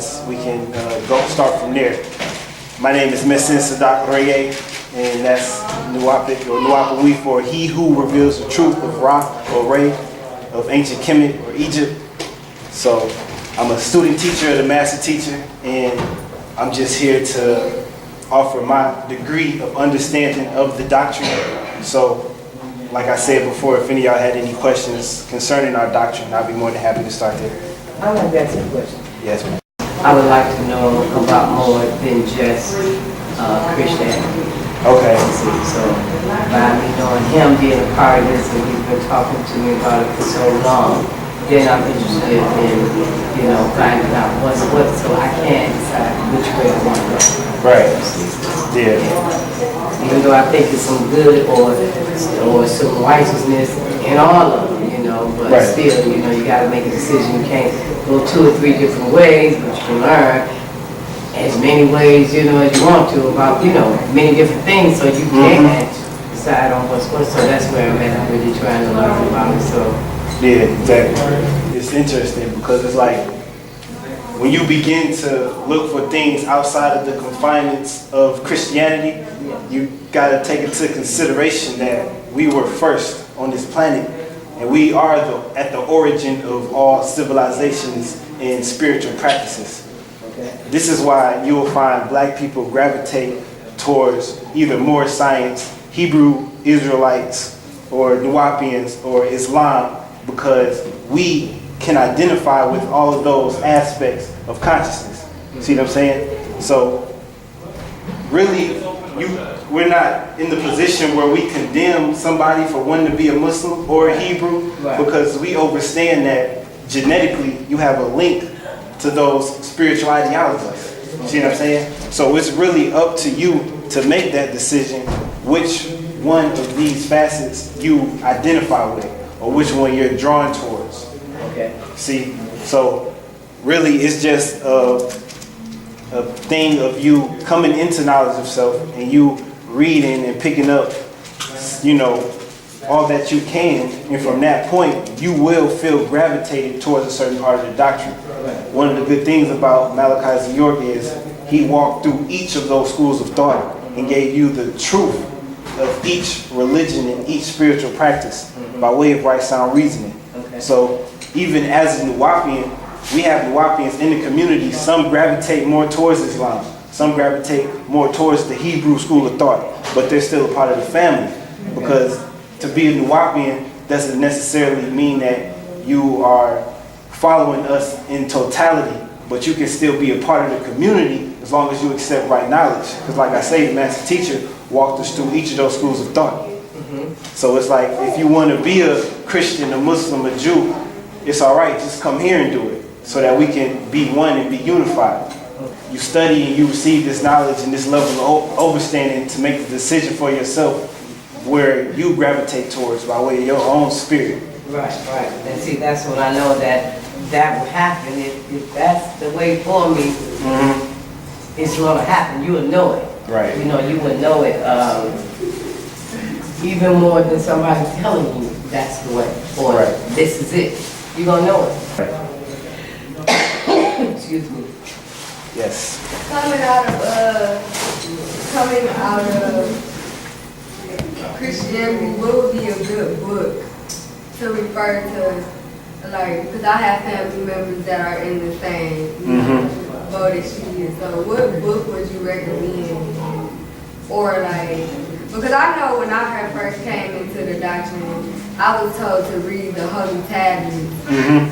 tablets, we can start from there. My name is Messin Sadak Reye, and that's Nuwapik or Nuwapiwi for He Who Reveals the Truth of Ra or Re of Ancient Kemet or Egypt. So I'm a student teacher, the master teacher, and I'm just here to offer my degree of understanding of the doctrine. So, like I said before, if any of y'all had any questions concerning our doctrine, I'd be more than happy to start there. I would like to ask you a question. Yes, ma'am. I would like to know about more than just Christianity. Okay. So, by me knowing him being a part of this, and he's been talking to me about it for so long, then I'm interested in, finding out what's what, so I can decide which way I want to go. Right. Yeah. Even though I think there's some good or some righteousness in all of them, but right. Still, you got to make a decision. You can't go 2 or 3 different ways, but you can learn as many ways, as you want to about, many different things, so you can decide on what's what. So that's where I'm at. I'm really trying to learn about it. So. Yeah, exactly. It's interesting because it's like when you begin to look for things outside of the confinements of Christianity, you got to take into consideration that we were first on this planet, and we are at the origin of all civilizations and spiritual practices. Okay. This is why you will find black people gravitate towards either more science, Hebrew Israelites, or Nuwapians, or Islam, because we can identify with all of those aspects of consciousness. See what I'm saying? So really, we're not in the position where we condemn somebody for wanting to be a Muslim or a Hebrew, right. Because we understand that genetically you have a link to those spiritual ideologies. See what I'm saying? So it's really up to you to make that decision which one of these facets you identify with, or which one you're drawn towards. Okay. See, so really it's just a thing of you coming into knowledge of self and you reading and picking up, all that you can, and from that point you will feel gravitated towards a certain part of the doctrine. One of the good things about Malachi Z. York is he walked through each of those schools of thought and gave you the truth of each religion and each spiritual practice by way of right sound reasoning. Okay. So even as a Nuwapian, we have Nuwapians in the community. Some gravitate more towards Islam. Some gravitate more towards the Hebrew school of thought, but they're still a part of the family. Okay. Because to be a Nuwapian doesn't necessarily mean that you are following us in totality, but you can still be a part of the community as long as you accept right knowledge. Because like I say, the master teacher walked us through each of those schools of thought. So it's like, if you want to be a Christian, a Muslim, a Jew, it's all right, just come here and do it so that we can be one and be unified. You study and you receive this knowledge and this level of understanding to make the decision for yourself where you gravitate towards by way of your own spirit. Right. And see, that's when I know that will happen. If that's the way for me, it's going to happen. You will know it. Right. You would know it even more than somebody telling you that's the way, or this is it. You're going to know it. Right. Excuse me. Yes. Coming out of Christianity, what would be a good book to refer to, because I have family members that are in the same boat as she is. So what book would you recommend? Or because I know when I had first came into the doctrine, I was told to read the Holy Tablets.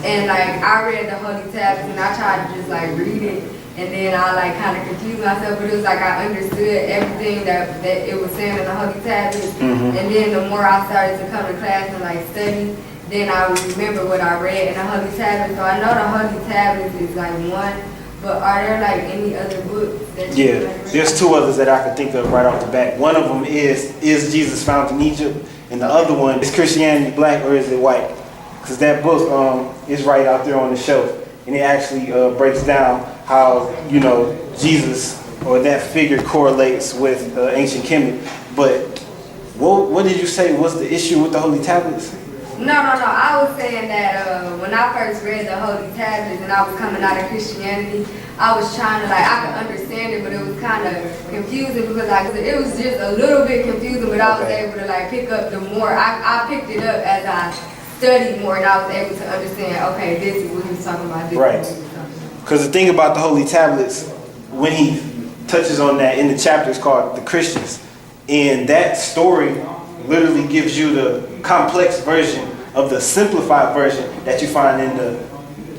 And I read the Holy Tablets and I tried to just read it, and then I kind of confused myself, but it was I understood everything that it was saying in the Holy Tablets. And then the more I started to come to class and study, then I would remember what I read in the Holy Tablets. So I know the Holy Tablets is one, but are there any other books that you there's 2 others that I could think of right off the bat. One of them is Jesus Found in Egypt? And the other one is Christianity Black or Is It White? Because that book is right out there on the shelf, and it actually breaks down how Jesus or that figure correlates with ancient Kemet. But what did you say was the issue with the Holy Tablets? No. I was saying that when I first read the Holy Tablets and I was coming out of Christianity, I was trying to I could understand it, but it was kind of confusing because it was just a little bit confusing. But I was able to pick up the more. I picked it up as I studied more, and I was able to understand. Okay, this is what he was talking about. This Right. is what he was talking about. Because the thing about the Holy Tablets, when he touches on that in the chapter, it's called the Christians, and that story literally gives you the complex version of the simplified version that you find in the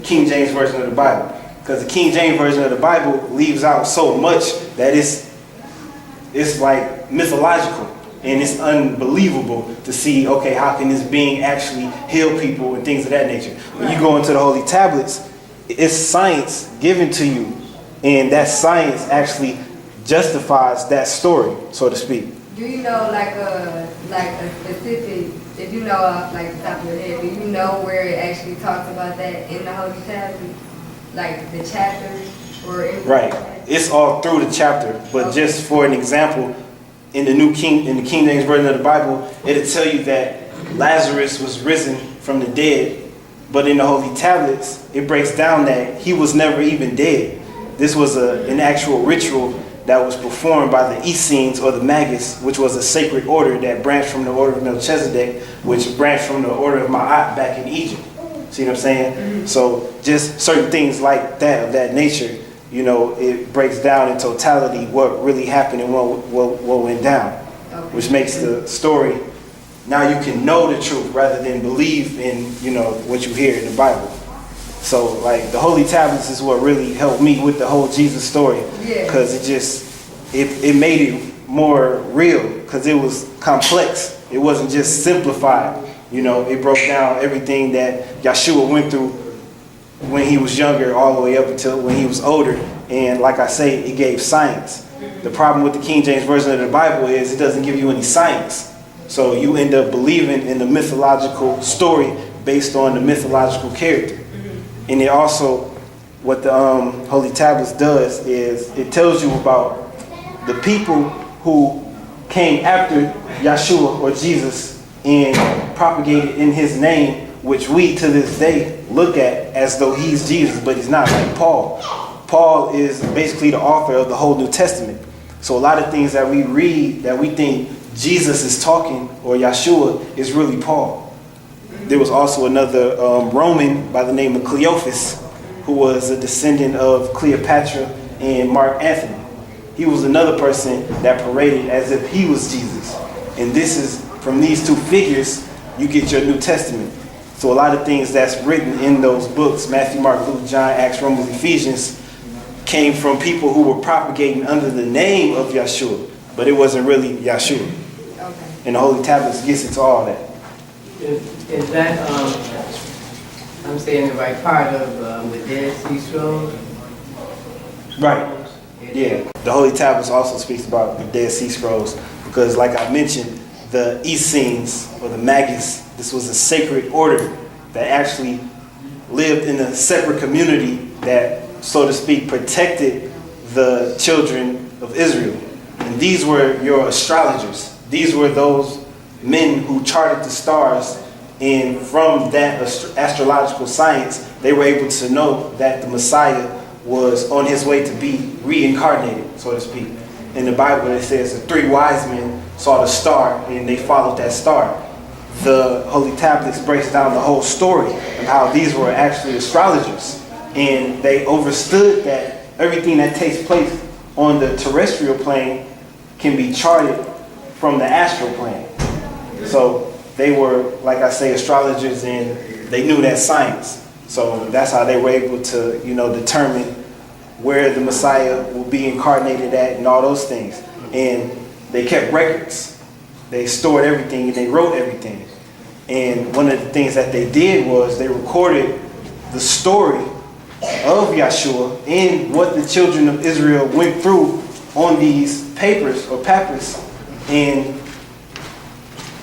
King James Version of the Bible. Because the King James Version of the Bible leaves out so much that it's like mythological, and it's unbelievable to see, okay, how can this being actually heal people and things of that nature. When you go into the Holy Tablets, it's science given to you, and that science actually justifies that story, so to speak. Do you know a specific, if you know off the top of your head, do you know where it actually talks about that in the Holy Tablet? Like the chapters or anything? Right. It's all through the chapter, but just for an example, in the King James Version of the Bible, it'll tell you that Lazarus was risen from the dead, but in the Holy Tablets, it breaks down that he was never even dead. This was an actual ritual that was performed by the Essenes or the Magus, which was a sacred order that branched from the order of Melchizedek, which branched from the order of Ma'at back in Egypt. See what I'm saying? Mm-hmm. So just certain things like that, of that nature, it breaks down in totality what really happened and what went down, which makes the story, now you can know the truth rather than believe in, what you hear in the Bible. So the Holy Tablets is what really helped me with the whole Jesus story, because it made it more real, because it was complex. It wasn't just simplified. It broke down everything that Yeshua went through when he was younger all the way up until when he was older. And like I say, it gave science. The problem with the King James Version of the Bible is it doesn't give you any science. So you end up believing in the mythological story based on the mythological character. And it also, what the Holy Tablets does is it tells you about the people who came after Yeshua or Jesus and propagated in his name, which we to this day look at as though he's Jesus, but he's not, like Paul. Paul is basically the author of the whole New Testament. So a lot of things that we read that we think Jesus is talking, or Yeshua, is really Paul. There was also another Roman by the name of Cleophas, who was a descendant of Cleopatra and Mark Antony. He was another person that paraded as if he was Jesus. And this is, from these two figures, you get your New Testament. So a lot of things that's written in those books, Matthew, Mark, Luke, John, Acts, Romans, Ephesians, came from people who were propagating under the name of Yeshua, but it wasn't really Yeshua. Okay. And the Holy Tablets gets into all that. Is that, I'm saying the right part of the Dead Sea Scrolls? Right. Yeah. The Holy Tablets also speaks about the Dead Sea Scrolls because, like I mentioned, the Essenes or the Magus, this was a sacred order that actually lived in a separate community that, so to speak, protected the children of Israel. And these were your astrologers. These were those men who charted the stars, and from that astrological science, they were able to know that the Messiah was on his way to be reincarnated, so to speak. In the Bible, it says the 3 wise men saw the star, and they followed that star. The Holy Tablets breaks down the whole story of how these were actually astrologers, and they understood that everything that takes place on the terrestrial plane can be charted from the astral plane. So they were, like I say, astrologers, and they knew that science. So that's how they were able to, determine where the Messiah will be incarnated at and all those things. And they kept records. They stored everything and they wrote everything. And one of the things that they did was they recorded the story of Yeshua and what the children of Israel went through on these papers or papyrus. And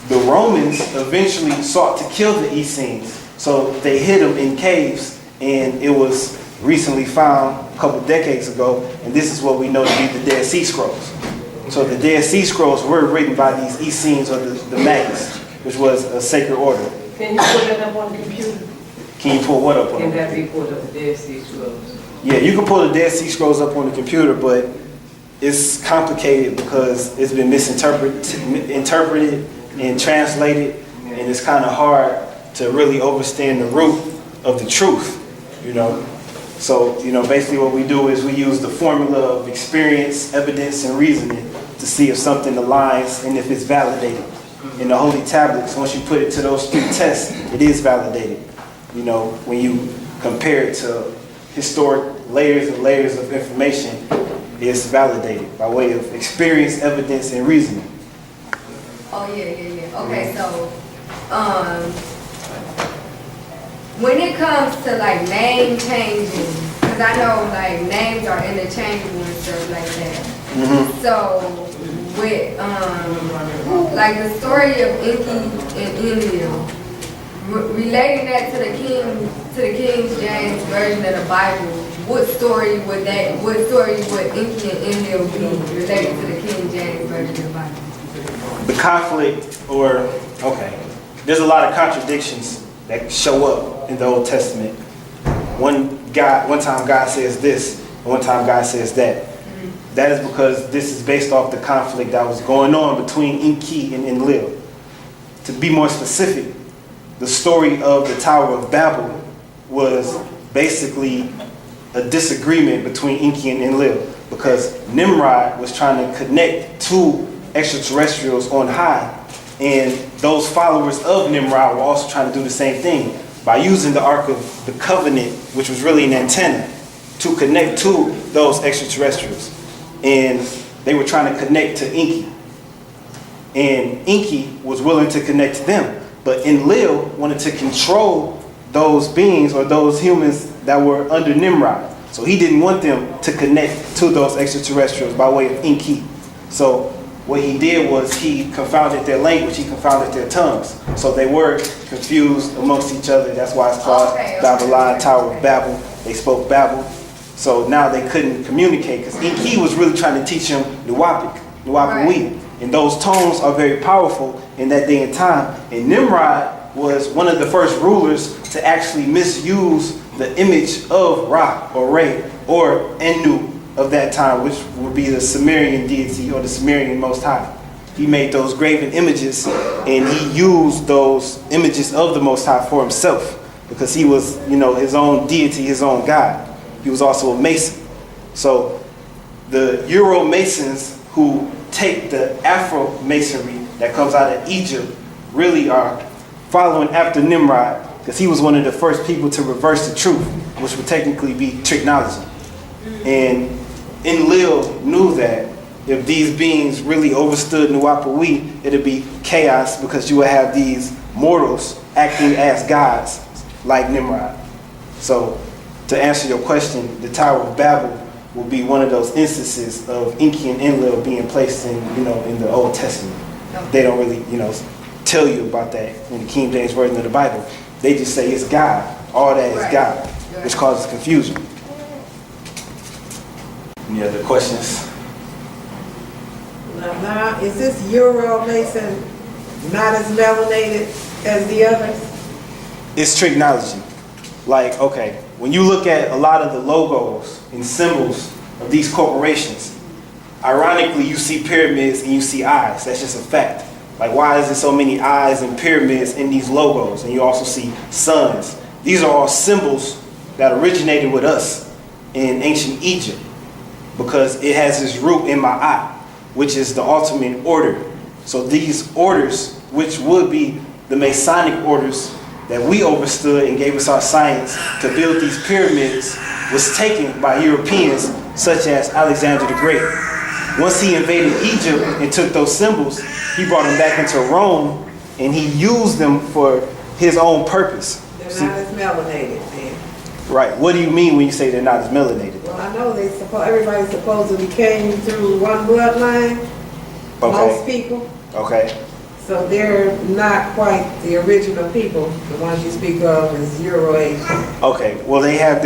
the Romans eventually sought to kill the Essenes. So they hid them in caves, and it was recently found a couple decades ago, and this is what we know to be the Dead Sea Scrolls. So the Dead Sea Scrolls were written by these Essenes or the Magus, which was a sacred order. Can you put that up on the computer? Can you pull what up on Can the that computer? be pulled up, the Dead Sea Scrolls? Yeah, you can pull the Dead Sea Scrolls up on the computer, but it's complicated because it's been interpreted and translated, and it's kind of hard to really understand the root of the truth, you know. So, you know, basically what we do is we use the formula of experience, evidence, and reasoning to see if something aligns and if it's validated. In the Holy Tablets, once you put it to those 3 tests, it is validated. You know, when you compare it to historic layers and layers of information, it's validated by way of experience, evidence, and reasoning. Oh, yeah. Okay, so, when it comes to like name changing, because I know like names are interchangeable and stuff like that. Mm-hmm. So, with, like the story of Enki and Enlil, relating that to the King James version of the Bible, what story would Enki and Enlil be related to the King James version of the Bible? The conflict, there's a lot of contradictions that show up in the Old Testament. One time God says this, one time God says that. Mm-hmm. That is because this is based off the conflict that was going on between Enki and Enlil. To be more specific, the story of the Tower of Babel was basically a disagreement between Enki and Enlil because Nimrod was trying to connect 2 extraterrestrials on high, and those followers of Nimrod were also trying to do the same thing by using the Ark of the Covenant, which was really an antenna, to connect to those extraterrestrials. And they were trying to connect to Enki. And Enki was willing to connect to them. But Enlil wanted to control those beings or those humans that were under Nimrod. So he didn't want them to connect to those extraterrestrials by way of Enki. So what he did was he confounded their language, he confounded their tongues. So they were confused amongst each other. That's why it's called Babylon, Tower of Babel. They spoke Babel. So now they couldn't communicate because Enki was really trying to teach them Nuwapic, Nuwapiwi. And those tones are very powerful in that day and time. And Nimrod was one of the first rulers to actually misuse the image of Ra or Re or Ennu of that time, which would be the Sumerian deity or the Sumerian Most High. He made those graven images and he used those images of the Most High for himself because he was, you know, his own deity, his own God. He was also a Mason. So the Euro Masons who take the Afro Masonry that comes out of Egypt really are following after Nimrod because he was one of the first people to reverse the truth, which would technically be tricknology. And Enlil knew that if these beings really overstood Nuwapiwi, it'd be chaos because you would have these mortals acting as gods like Nimrod. So to answer your question, the Tower of Babel will be one of those instances of Enki and Enlil being placed in, you know, in the Old Testament. They don't really, you know, tell you about that in the King James version of the Bible. They just say it's God. All that is God, which causes confusion. Any other questions? Now, is this Euro Mason not as melanated as the others? It's tricknology. Like, okay, when you look at a lot of the logos and symbols of these corporations, ironically, you see pyramids and you see eyes. That's just a fact. Like, why is there so many eyes and pyramids in these logos? And you also see suns. These are all symbols that originated with us in ancient Egypt because it has its root in Ma'at, which is the ultimate order. So these orders, which would be the Masonic orders that we overstood and gave us our science to build these pyramids, was taken by Europeans such as Alexander the Great. Once he invaded Egypt and took those symbols, he brought them back into Rome and he used them for his own purpose. They're not as melanated, man. Right. What do you mean when you say they're not as melanated? Well, I know everybody supposedly came through one bloodline. Most people. Okay. So they're not quite the original people. The ones you speak of is Euro-Asian. Okay. Well, they have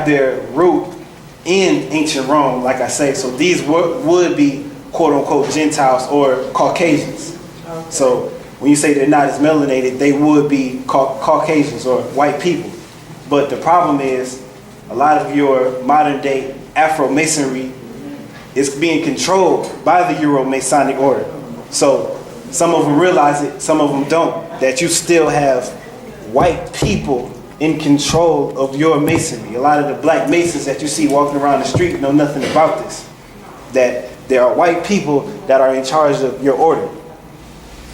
their root in ancient Rome, like I say. So these would be quote unquote Gentiles or Caucasians. Okay. So when you say they're not as melanated, they would be Caucasians or white people. But the problem is, a lot of your modern day Afro-Masonry is being controlled by the Euro-Masonic order. So some of them realize it, some of them don't, that you still have white people in control of your masonry. A lot of the black masons that you see walking around the street know nothing about this. That there are white people that are in charge of your order.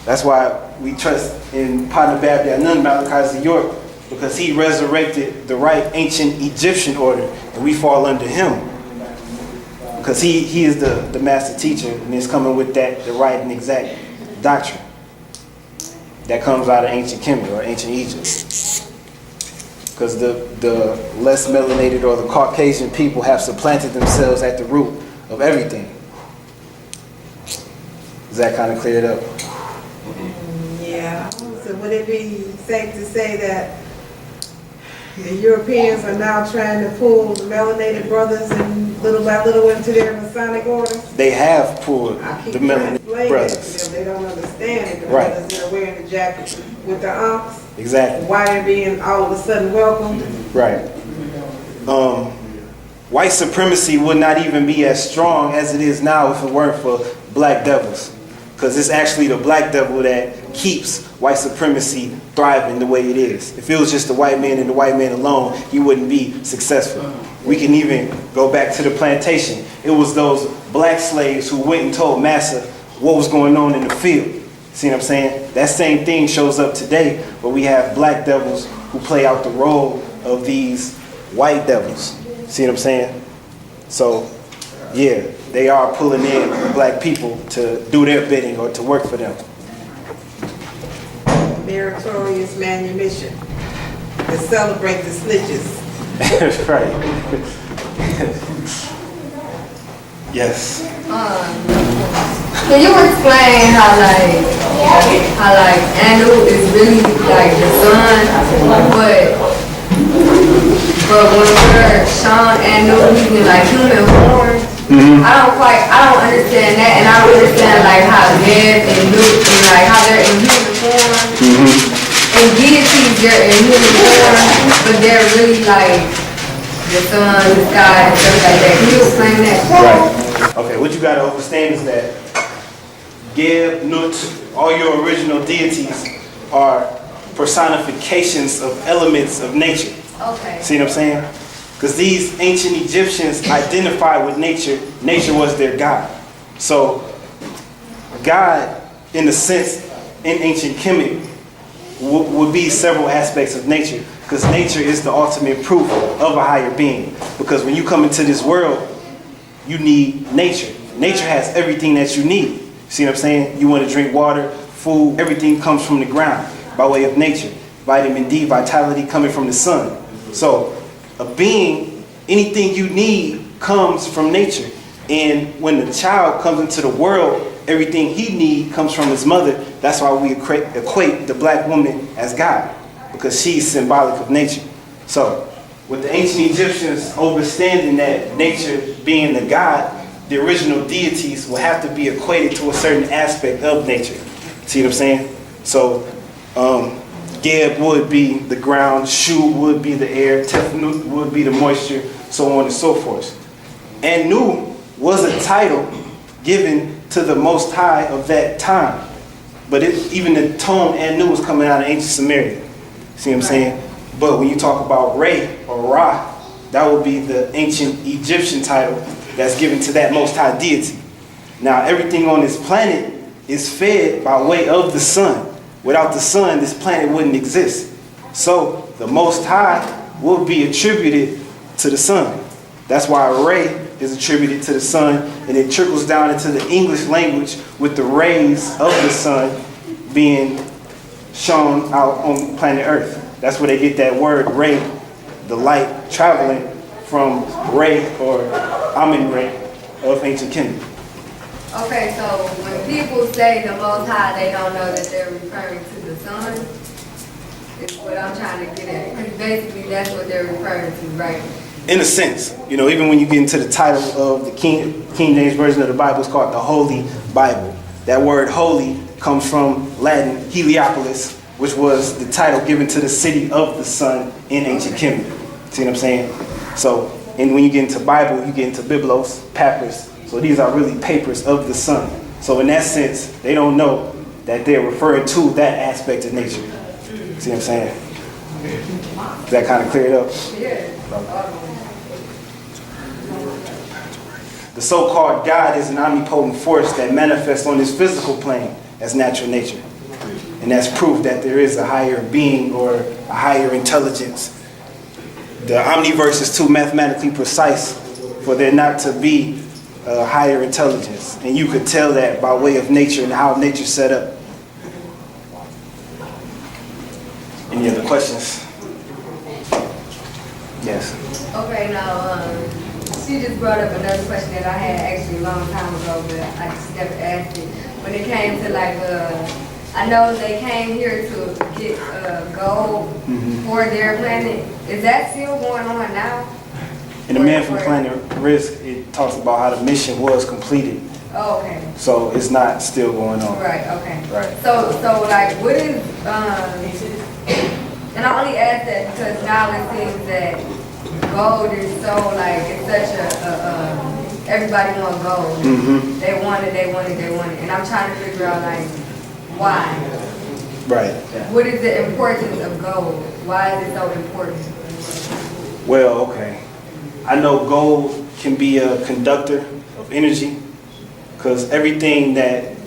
That's why we trust in Padre Babda Anun Malachi York, because he resurrected the right ancient Egyptian order, and we fall under him. Because he is the master teacher, and he's coming with the right and exact doctrine that comes out of ancient Kemet or ancient Egypt. Because the less melanated or the Caucasian people have supplanted themselves at the root of everything. Does that kind of clear it up? Yeah. So would it be safe to say that the Europeans are now trying to pull the melanated brothers and little by little into their Masonic orders? They have pulled I keep the trying to melanated explain brothers. it to them. They don't understand it. The Right. brothers that are wearing the jackets with the umps, Exactly. why they're being all of a sudden welcomed. Right. White supremacy would not even be as strong as it is now if it weren't for black devils. Because it's actually the black devil that keeps white supremacy thriving the way it is. If it was just the white man and the white man alone, he wouldn't be successful. We can even go back to the plantation. It was those black slaves who went and told Massa what was going on in the field. See what I'm saying? That same thing shows up today, where we have black devils who play out the role of these white devils. See what I'm saying? So, yeah, they are pulling in black people to do their bidding or to work for them. Meritorious manumission to celebrate the snitches. Right. Yes. Can you explain how Anu is really like the sun, but when we're Sean Anu, he's in like human form. I don't understand that, and I don't understand like how Neb and Luke and like how they're in human form. And deities, they're in human form, but they're really like the sun, the sky, and stuff like that. Can you explain that? Right. Okay, what you gotta understand is that Geb, Nut, all your original deities are personifications of elements of nature. Okay. See what I'm saying? Because these ancient Egyptians identified with nature. Nature was their God. So God, in a sense, in ancient Kemet, would be several aspects of nature. Because nature is the ultimate proof of a higher being. Because when you come into this world, you need nature. Nature has everything that you need. See what I'm saying? You want to drink water, food, everything comes from the ground by way of nature. Vitamin D, vitality coming from the sun. So a being, anything you need comes from nature. And when the child comes into the world, everything he needs comes from his mother. That's why we equate the black woman as God, because she's symbolic of nature. So with the ancient Egyptians understanding that nature being the God, the original deities will have to be equated to a certain aspect of nature. See what I'm saying? So Geb would be the ground, Shu would be the air, Tefnut would be the moisture, so on and so forth. Anu was a title given to the Most High of that time. But even the tone Anu was coming out of ancient Samaria. See what I'm saying? But when you talk about Re or Ra, that would be the ancient Egyptian title that's given to that Most High deity. Now everything on this planet is fed by way of the sun. Without the sun, this planet wouldn't exist. So the Most High will be attributed to the sun. That's why Re is attributed to the sun, and it trickles down into the English language with the rays of the sun being shown out on planet Earth. That's where they get that word ray, the light traveling from Re or Amun Re of ancient Kemet. Okay, so when people say the Most High, they don't know that they're referring to the sun. Is what I'm trying to get at. Because basically that's what they're referring to, right? In a sense, you know, even when you get into the title of the King James Version of the Bible, it's called the Holy Bible. That word holy comes from Latin Heliopolis, which was the title given to the city of the sun in ancient Kemet. See what I'm saying? So, and when you get into Bible, you get into Biblos, papyrus. So these are really papers of the sun. So in that sense, they don't know that they're referring to that aspect of nature. See what I'm saying? Does that kind of clear it up? The so-called God is an omnipotent force that manifests on this physical plane as natural nature. And that's proof that there is a higher being or a higher intelligence. The omniverse is too mathematically precise for there not to be a higher intelligence. And you could tell that by way of nature and how nature's set up. Any other questions? Yes. Okay, now, she just brought up another question that I had actually a long time ago, but I just never asked it. When it came to like, I know they came here to get gold for their planet. Is that still going on now? In the Man from Planet Risk, it talks about how the mission was completed. Oh, okay. So it's not still going on. Right, okay. Right. So like, what is, and I only ask that because now it seems that gold is so like, it's such everybody wants gold. They want it. And I'm trying to figure out like, why? Right. What is the importance of gold? Why is it so important? Well, okay. I know gold can be a conductor of energy because everything that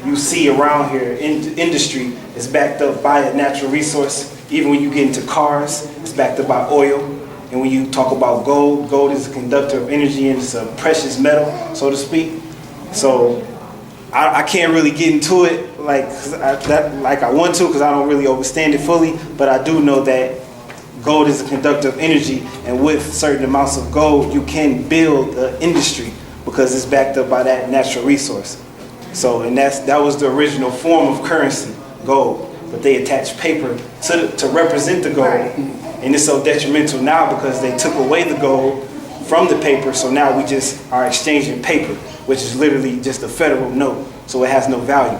you see around here in industry is backed up by a natural resource. Even when you get into cars, it's backed up by oil. And when you talk about gold, gold is a conductor of energy and it's a precious metal, so to speak. So I can't really get into it like I want to because I don't really understand it fully, but I do know that gold is a conductor of energy, and with certain amounts of gold, you can build an industry because it's backed up by that natural resource. So, and that was the original form of currency, gold, but they attached paper to represent the gold, and it's so detrimental now because they took away the gold from the paper, so now we just are exchanging paper, which is literally just a federal note, so it has no value.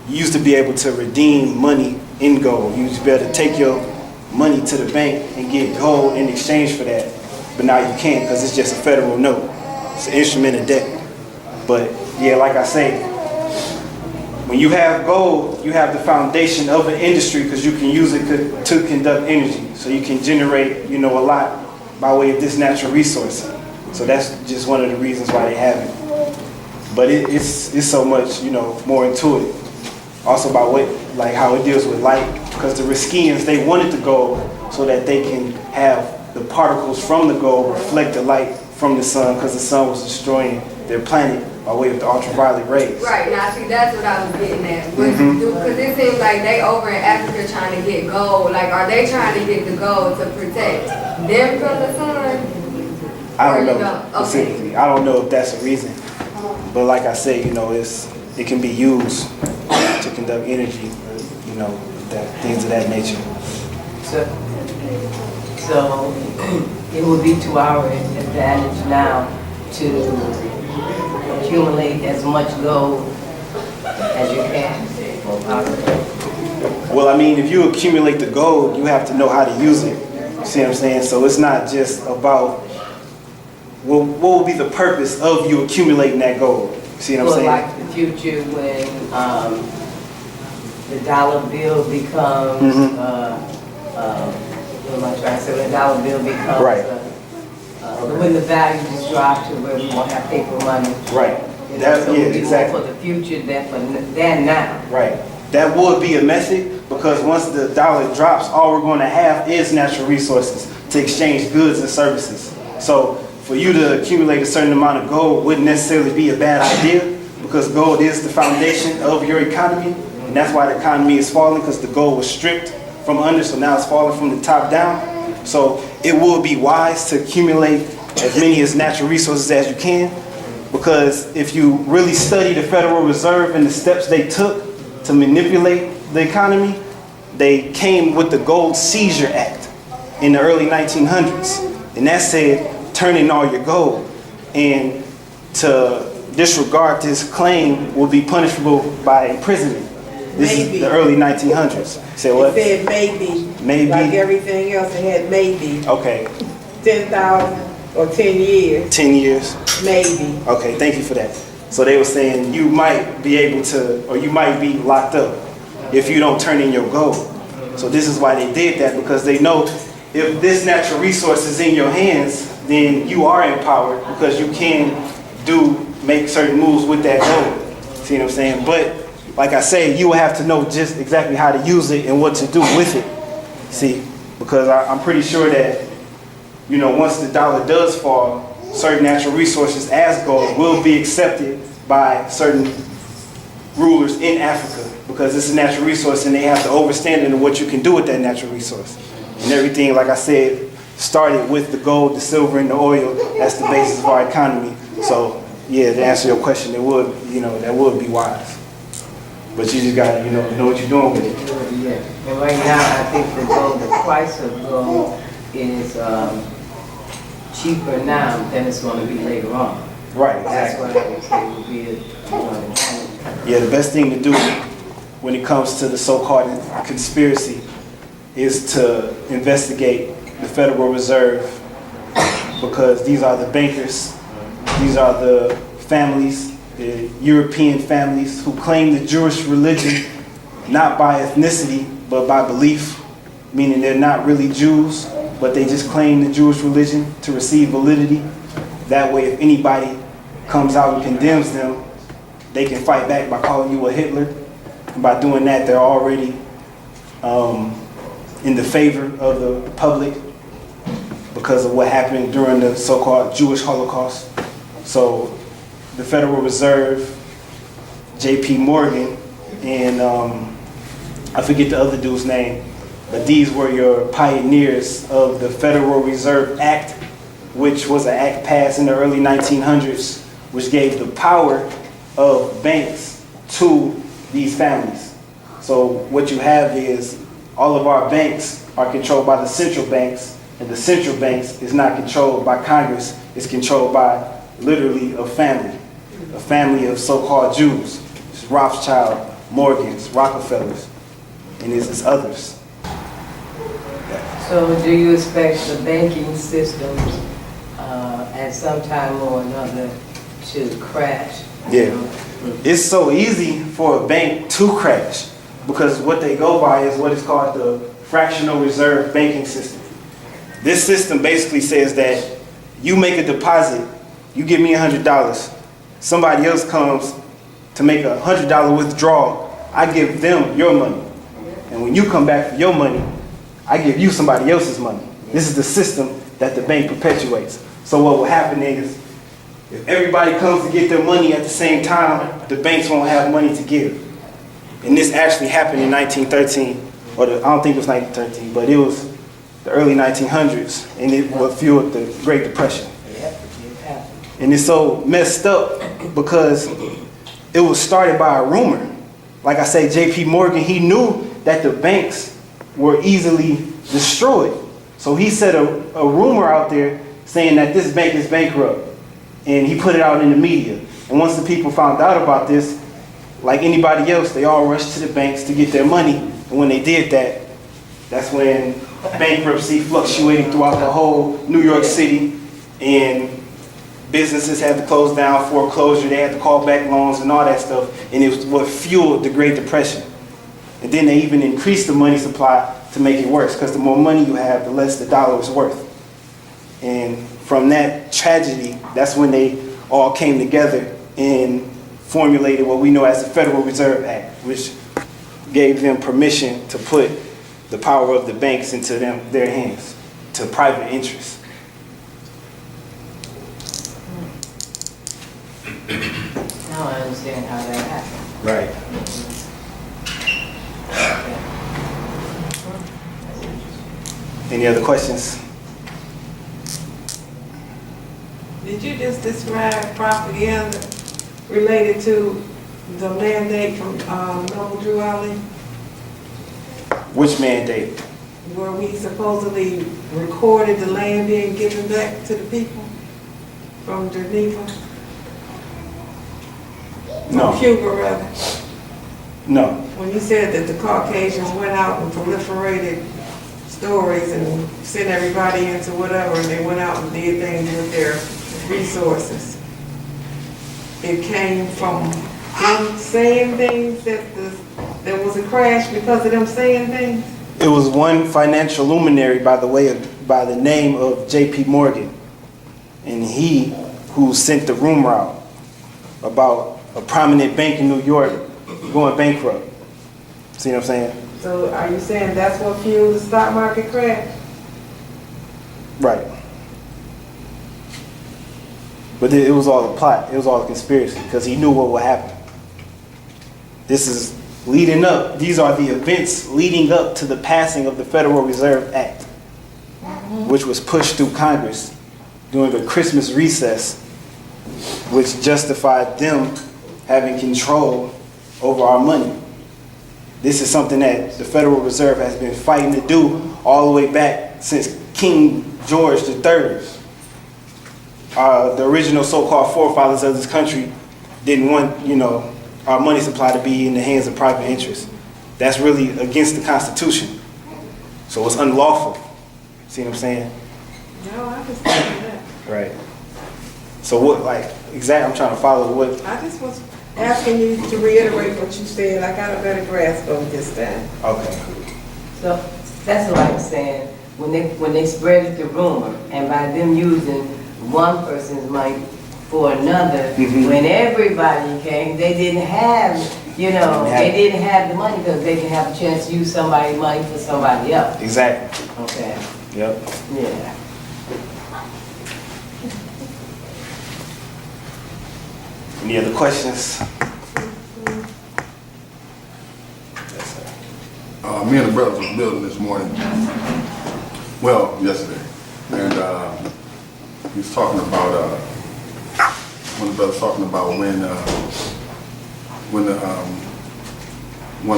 You used to be able to redeem money in gold. You used to be able to take your money to the bank and get gold in exchange for that, but now you can't because it's just a federal note. It's an instrument of debt. But yeah, like I say, when you have gold, you have the foundation of an industry because you can use it to conduct energy. So you can generate, a lot by way of this natural resource. So that's just one of the reasons why they have it. But it's so much, more into it. Also by way, like how it deals with light, because the Riskians, they wanted the gold so that they can have the particles from the gold reflect the light from the sun, because the sun was destroying their planet by way of the ultraviolet rays. Right, now see, that's what I was getting at. Because it seems like they over in Africa trying to get gold. Like, are they trying to get the gold to protect them from the sun? I don't know specifically. Okay. I don't know if that's a reason. But like I say, it can be used to conduct energy, things of that nature. So it would be to our advantage now to accumulate as much gold as you can. Well, I mean, if you accumulate the gold, you have to know how to use it. You see what I'm saying? So it's not just about what will be the purpose of you accumulating that gold. You see what I'm saying? Like the future when the dollar bill becomes, what am I trying to say? When the dollar bill becomes, right. When the value just drops to where we won't have paper money. Right. So yeah, exactly. For the future than now. Right. That would be a method, because once the dollar drops, all we're going to have is natural resources to exchange goods and services. So for you to accumulate a certain amount of gold wouldn't necessarily be a bad idea, because gold is the foundation of your economy, and that's why the economy is falling, because the gold was stripped from under, so now it's falling from the top down. So it would be wise to accumulate as many as natural resources as you can, because if you really study the Federal Reserve and the steps they took to manipulate the economy, they came with the Gold Seizure Act in the early 1900s, and that said, turn in all your gold, and to disregard this claim will be punishable by imprisonment. This Maybe. is the early 1900s. Say It what? said maybe. Maybe. Like everything else, it had maybe. Okay, 10,000 or 10 years, 10 years. maybe. Okay, thank you for that. So they were saying you might be able to, or you might be locked up if you don't turn in your gold. So this is why they did that, because they know if this natural resource is in your hands, then you are empowered because you can make certain moves with that gold. See what I'm saying? But like I say, you will have to know just exactly how to use it and what to do with it. See, because I'm pretty sure that, you know, once the dollar does fall, certain natural resources as gold will be accepted by certain rulers in Africa, because it's a natural resource and they have the understanding of what you can do with that natural resource. And everything, like I said, started with the gold, the silver, and the oil. That's the basis of our economy. So, yeah, to answer your question, it would, you know, that would be wise. But you just gotta, you know what you're doing with it. Yeah. And right now, I think the price of gold is cheaper now than it's going to be later on. Right, That's exactly. what I would say would be an advantage. Yeah, the best thing to do when it comes to the so-called conspiracy is to investigate the Federal Reserve, because these are the bankers, these are the families, the European families who claim the Jewish religion not by ethnicity but by belief, meaning they're not really Jews, but they just claim the Jewish religion to receive validity. That way, if anybody comes out and condemns them, they can fight back by calling you a Hitler. And by doing that, they're already in the favor of the public because of what happened during the so-called Jewish Holocaust. So the Federal Reserve, J.P. Morgan, and I forget the other dude's name, but these were your pioneers of the Federal Reserve Act, which was an act passed in the early 1900s, which gave the power of banks to these families. So what you have is all of our banks are controlled by the central banks, and the central banks is not controlled by Congress, it's controlled by literally a family of so-called Jews. It's Rothschild, Morgans, Rockefellers, and it's others. So do you expect the banking systems at some time or another to crash? Yeah. It's so easy for a bank to crash because what they go by is what is called the fractional reserve banking system. This system basically says that you make a deposit, you give me $100, somebody else comes to make a $100 withdrawal, I give them your money. And when you come back for your money, I give you somebody else's money. This is the system that the bank perpetuates. So what will happen is, if everybody comes to get their money at the same time, the banks won't have money to give. And this actually happened in 1913, I don't think it was 1913, but it was the early 1900s, and it what fueled the Great Depression. And it's so messed up because it was started by a rumor. Like I say, J.P. Morgan, he knew that the banks were easily destroyed. So he set a rumor out there saying that this bank is bankrupt. And he put it out in the media. And once the people found out about this, like anybody else, they all rushed to the banks to get their money. And when they did that, that's when bankruptcy fluctuated throughout the whole New York City. And businesses had to close down, foreclosure, they had to call back loans and all that stuff. And it was what fueled the Great Depression. And then they even increased the money supply to make it worse, because the more money you have, the less the dollar is worth. And from that tragedy, that's when they all came together and formulated what we know as the Federal Reserve Act, which gave them permission to put the power of the banks into their hands, to private interests. Now I understand how that happened. Right. Any other questions? Did you just describe propaganda related to the mandate from Noble Drew Ali, Which mandate? where we supposedly recorded the land being given back to the people from Geneva? No. From Cuba, rather. No. When you said that the Caucasians went out and proliferated stories and sent everybody into whatever, and they went out and did things with their resources, it came from them saying things that there was a crash because of them saying things? It was one financial luminary by the name of J.P. Morgan, and he who sent the rumor out about a prominent bank in New York going bankrupt. See what I'm saying? So are you saying that's what fueled the stock market crash? Right. But it was all a plot. It was all a conspiracy because he knew what would happen. This is leading up. These are the events leading up to the passing of the Federal Reserve Act, which was pushed through Congress during the Christmas recess, which justified them having control over our money. This is something that the Federal Reserve has been fighting to do all the way back since King George III. The original so-called forefathers of this country didn't want, our money supply to be in the hands of private interests. That's really against the Constitution. So it's unlawful. See what I'm saying? No, I understand that. Right. So what, exactly, I'm trying to follow what. I just was asking you to reiterate what you said. I got a better grasp of it this time. Okay. So that's what I'm saying. When they spread the rumor, and by them using one person's money for another, when everybody came, they didn't have, they didn't have the money because they didn't have a chance to use somebody's money for somebody else. Exactly. Okay. Yep. Yeah. Any other questions? Me and the brothers was building this morning. Well, yesterday. And he was talking about, one of the brothers talking about when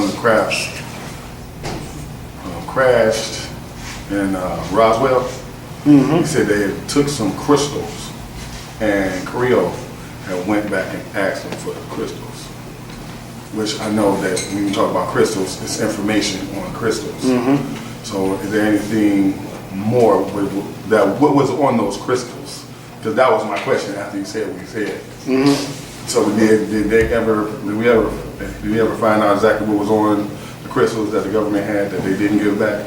the crafts crashed in Roswell. He said they had took some crystals, and Creel had went back and asked them for the crystals. Which I know that when you talk about crystals, it's information on crystals. So is there anything more what was on those crystals? Because that was my question after you said what you said. So did we ever find out exactly what was on the crystals that the government had that they didn't give back?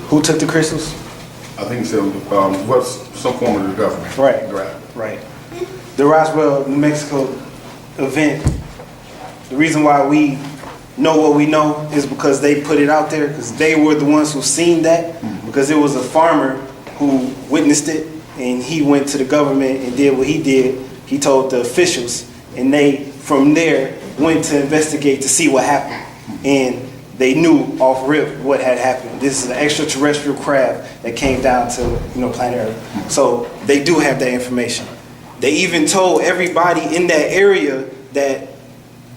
Who took the crystals? I think he said what's some form of the government. Right. The Roswell, New Mexico event, the reason why we know what we know is because they put it out there, because they were the ones who seen that, because it was a farmer who witnessed it, and he went to the government and did what he did. He told the officials, and they, from there, went to investigate to see what happened. And they knew off rip what had happened. This is an extraterrestrial craft that came down to planet Earth. So they do have that information. They even told everybody in that area that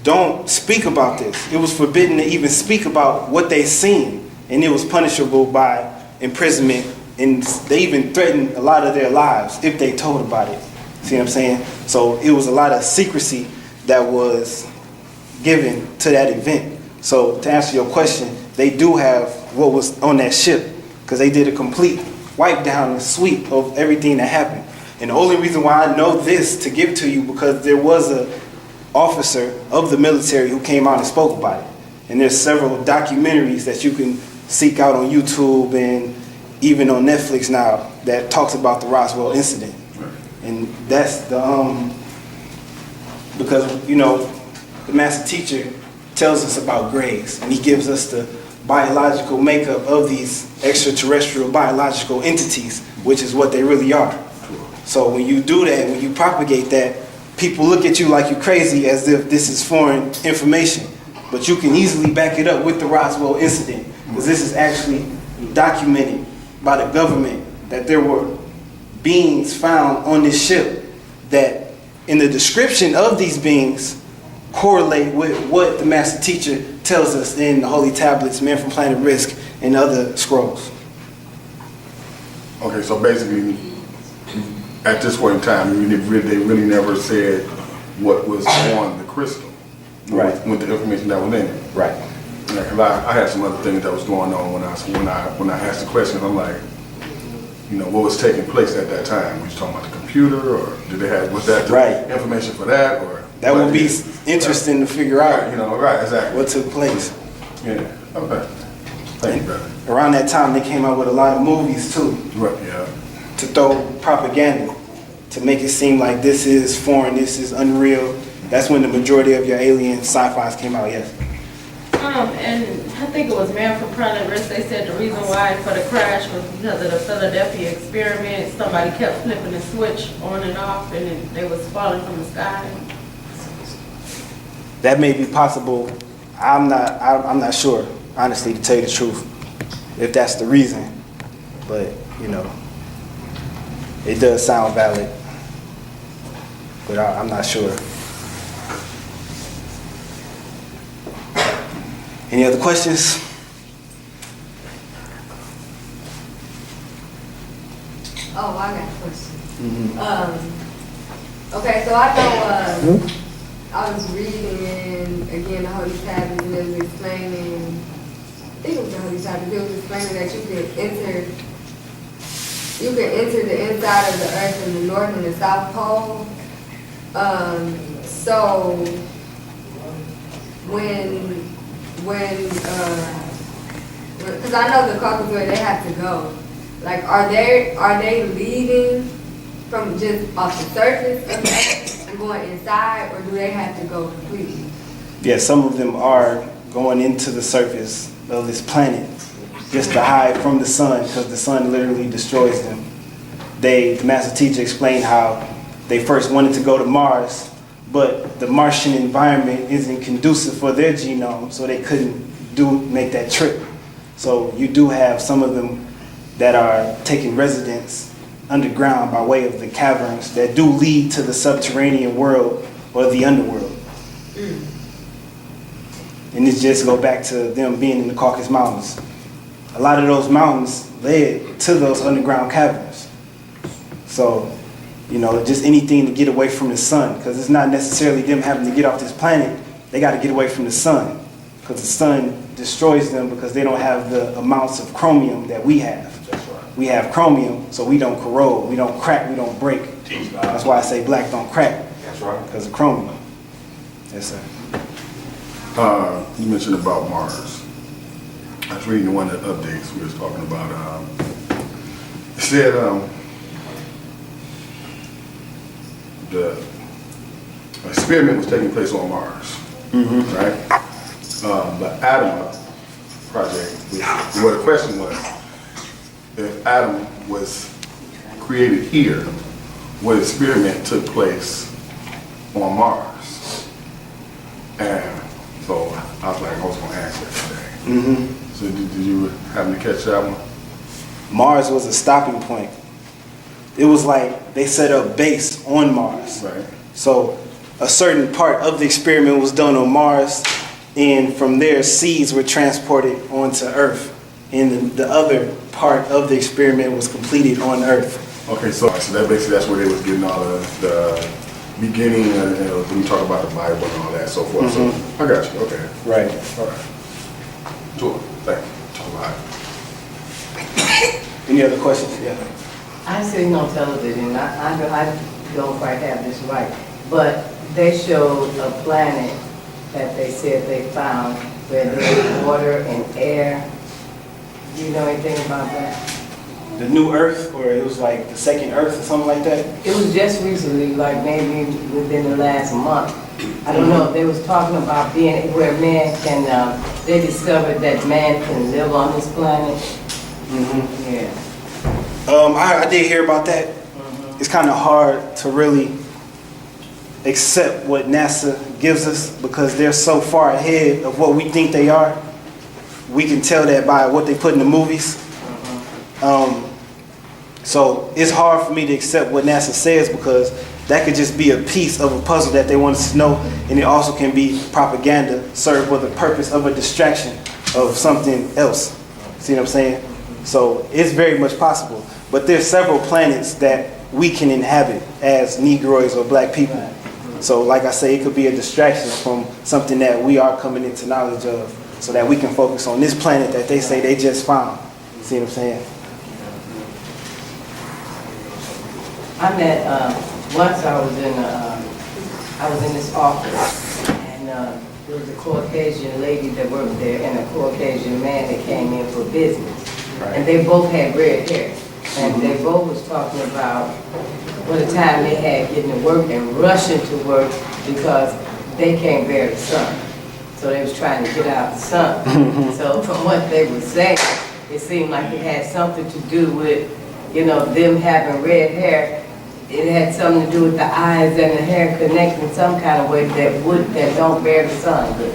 don't speak about this. It was forbidden to even speak about what they seen, and it was punishable by imprisonment, and they even threatened a lot of their lives if they told about it. See what I'm saying? So it was a lot of secrecy that was given to that event. So to answer your question, they do have what was on that ship, because they did a complete wipe down and sweep of everything that happened. And the only reason why I know this to give to you, because there was a officer of the military who came out and spoke about it. And there's several documentaries that you can seek out on YouTube and even on Netflix now that talks about the Roswell incident. And that's the, because, the master teacher tells us about grays, and he gives us the biological makeup of these extraterrestrial biological entities, which is what they really are. So when you do that, when you propagate that, people look at you like you're crazy as if this is foreign information. But you can easily back it up with the Roswell incident, because this is actually documented by the government that there were beings found on this ship that in the description of these beings correlate with what the master teacher tells us in the Holy Tablets, Man from Planet Risk, and other scrolls. Okay, so basically, at this point in time, they really never said what was on the crystal. Right. with the information that was in it. Right. Yeah, 'cause I had some other things that was going on when I asked the question. I'm like, you know, what was taking place at that time? Was you talking about the computer, or was that the Right. information for that, or That would be interesting to figure out Right, you know, right, exactly. what took place. Yeah. Okay. Thank you, brother. Around that time, they came out with a lot of movies too, Right, yeah. to throw propaganda, to make it seem like this is foreign, this is unreal. That's when the majority of your alien sci-fis came out, yes. And I think it was Man from Planet Risk, they said the reason why for the crash was because of the Philadelphia experiment. Somebody kept flipping the switch on and off and they was falling from the sky. That may be possible. I'm not sure, honestly, to tell you the truth, if that's the reason. But, you know, it does sound valid. But I'm not sure. Any other questions? Oh, I got a question. Okay, so I know, I was reading in, again, the Holy Sabbath, and it was explaining, I think it was the Holy Sabbath, it was explaining that you can enter the inside of the earth in the North and the South Pole. So, because I know the Caucasus where they have to go. Like, are they leaving from just off the surface of the earth and going inside, or do they have to go completely? Yeah, some of them are going into the surface of this planet just to hide from the sun, because the sun literally destroys them. The master teacher explained how they first wanted to go to Mars, but the Martian environment isn't conducive for their genome, so they couldn't make that trip. So you do have some of them that are taking residence underground by way of the caverns that do lead to the subterranean world or the underworld. And it just go back to them being in the Caucasus Mountains. A lot of those mountains led to those underground caverns. So, you know, just anything to get away from the sun, because it's not necessarily them having to get off this planet. They got to get away from the sun, because the sun destroys them because they don't have the amounts of chromium that we have. That's right. We have chromium, so we don't corrode, we don't crack, we don't break. That's why I say black don't crack, That's right. because of chromium. Yes, sir. You mentioned about Mars. I was reading one of the updates we was talking about. It said the experiment was taking place on Mars, right? The Adam project, well, the question was, if Adam was created here, what experiment took place on Mars? And so I was like, I was gonna ask that today. So did you happen to catch that one? Mars was a stopping point. It was like they set up base on Mars. Right. So a certain part of the experiment was done on Mars, and from there seeds were transported onto Earth. And the other part of the experiment was completed on Earth. Okay, so that basically that's where they was getting all the beginning, when you talk about the Bible and all that, so forth. So I got you. Okay. Right. All right. Sure. Thank you. All right. Any other questions? Yeah. I seen on television, I don't quite have this right, but they showed a planet that they said they found where there's water and air. Do you know anything about that? The new Earth, or it was like the second Earth or something like that? It was just recently, like maybe within the last month. I don't know if they was talking about being where man can, they discovered that man can live on this planet. Yeah. I did hear about that. It's kind of hard to really accept what NASA gives us because they're so far ahead of what we think they are. We can tell that by what they put in the movies. So it's hard for me to accept what NASA says because that could just be a piece of a puzzle that they want us to know, and it also can be propaganda served for the purpose of a distraction of something else. See what I'm saying? So it's very much possible. But there's several planets that we can inhabit as Negroids or black people. So like I say, it could be a distraction from something that we are coming into knowledge of so that we can focus on this planet that they say they just found. See what I'm saying? I met, once I was in this office, and there was a Caucasian lady that worked there and a Caucasian man that came in for business. And they both had red hair. And they both was talking about what a time they had getting to work and rushing to work because they can't bear the sun. So they was trying to get out the sun. So from what they were saying, it seemed like it had something to do with, them having red hair. It had something to do with the eyes and the hair connecting some kind of way that don't bear the sun good.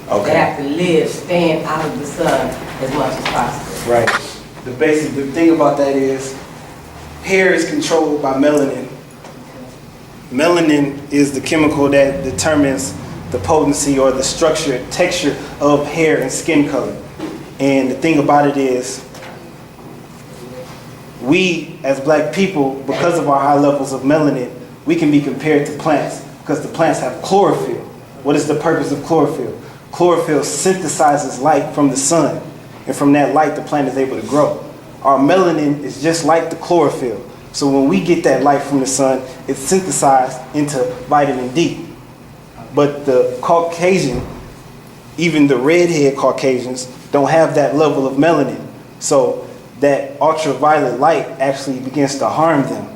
Okay. They have to live staying out of the sun as much as possible. Right. The thing about that is, hair is controlled by melanin. Melanin is the chemical that determines the potency or the structure, texture of hair and skin color. And the thing about it is, we as black people, because of our high levels of melanin, we can be compared to plants because the plants have chlorophyll. What is the purpose of chlorophyll? Chlorophyll synthesizes light from the sun, and from that light the plant is able to grow. Our melanin is just like the chlorophyll. So when we get that light from the sun, it's synthesized into vitamin D. But the Caucasian, even the redhead Caucasians, don't have that level of melanin. So that ultraviolet light actually begins to harm them.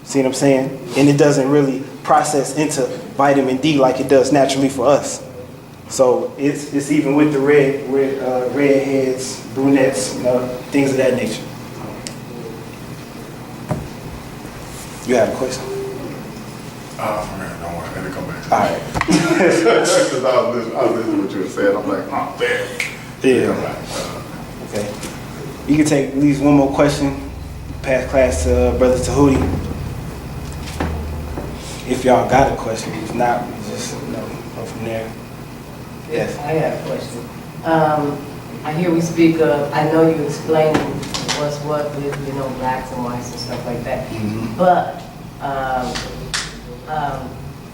See what I'm saying? And it doesn't really process into vitamin D like it does naturally for us. So it's even with the redheads, brunettes, things of that nature. You have a question? Man, don't worry, let me come back. All right. Because I was listening to what you were saying. I'm like, oh, man. Yeah. Okay. You can take at least one more question. Pass class to Brother Tahuti. If y'all got a question. If not, we just go from there. Yes. I got a question. I hear we speak of, I know you explaining what's what with, blacks and whites and stuff like that. But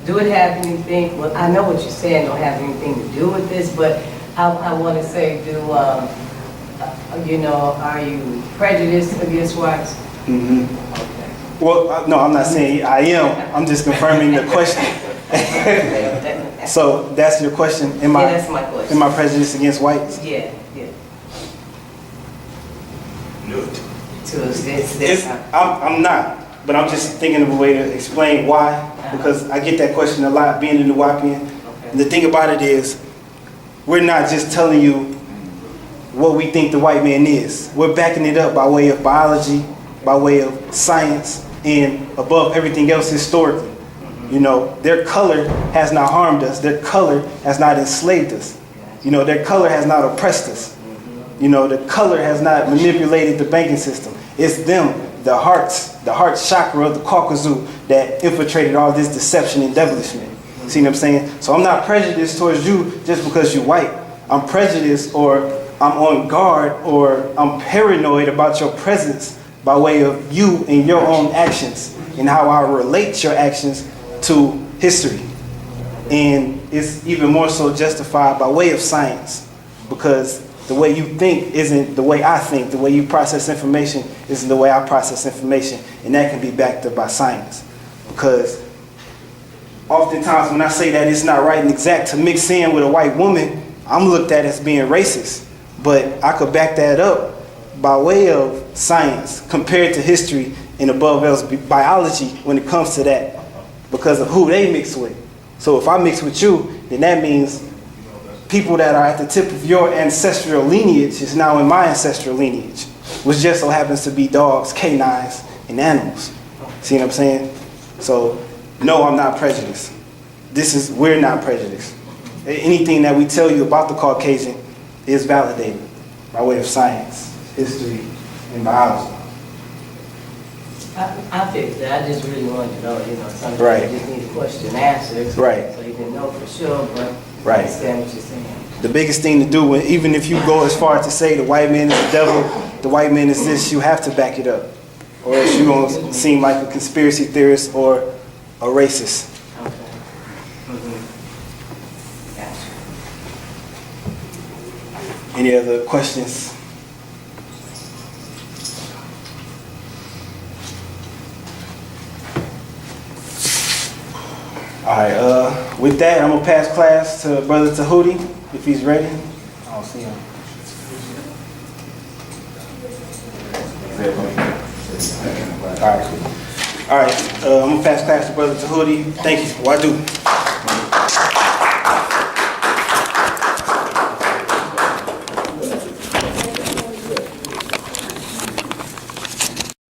do it have anything, well, I know what you're saying don't have anything to do with this, but I want to say, are you prejudiced against whites? Okay. Well, no, I'm not saying I am. I'm just confirming the question. So that's your question? Yeah, that's my question. Am I prejudiced against whites? Yeah. No. I'm I'm not, but I'm just thinking of a way to explain why, because I get that question a lot being in the Nuwaubian. And the thing about it is, we're not just telling you what we think the white man is. We're backing it up by way of biology, by way of science, and above everything else historically. Their color has not harmed us. Their color has not enslaved us. Their color has not oppressed us. The color has not manipulated the banking system. It's them, the heart chakra of the Caucasus that infiltrated all this deception and devilishment. See what I'm saying? So I'm not prejudiced towards you just because you're white. I'm prejudiced, or I'm on guard, or I'm paranoid about your presence by way of you and your own actions and how I relate your actions to history. And it's even more so justified by way of science, because the way you think isn't the way I think. The way you process information isn't the way I process information. And that can be backed up by science. Because oftentimes when I say that it's not right and exact to mix in with a white woman, I'm looked at as being racist. But I could back that up by way of science compared to history and above else biology when it comes to that, because of who they mix with. So if I mix with you, then that means people that are at the tip of your ancestral lineage is now in my ancestral lineage, which just so happens to be dogs, canines, and animals. See what I'm saying? So no, I'm not prejudiced. We're not prejudiced. Anything that we tell you about the Caucasian is validated by way of science, history, and biology. I figured that. I just really wanted to know, sometimes Right. you just need a question answered. Right. So you can know for sure, but Right. I understand what you're saying. The biggest thing to do, even if you go as far as to say the white man is the devil, the white man is this, you have to back it up. Or else you're going to seem like a conspiracy theorist or a racist. Okay. Any other questions? All right, with that, I'm gonna pass class to Brother Tahuti, if he's ready. I don't see him. All right, I'm gonna pass class to Brother Tahuti. Thank you. Wadu.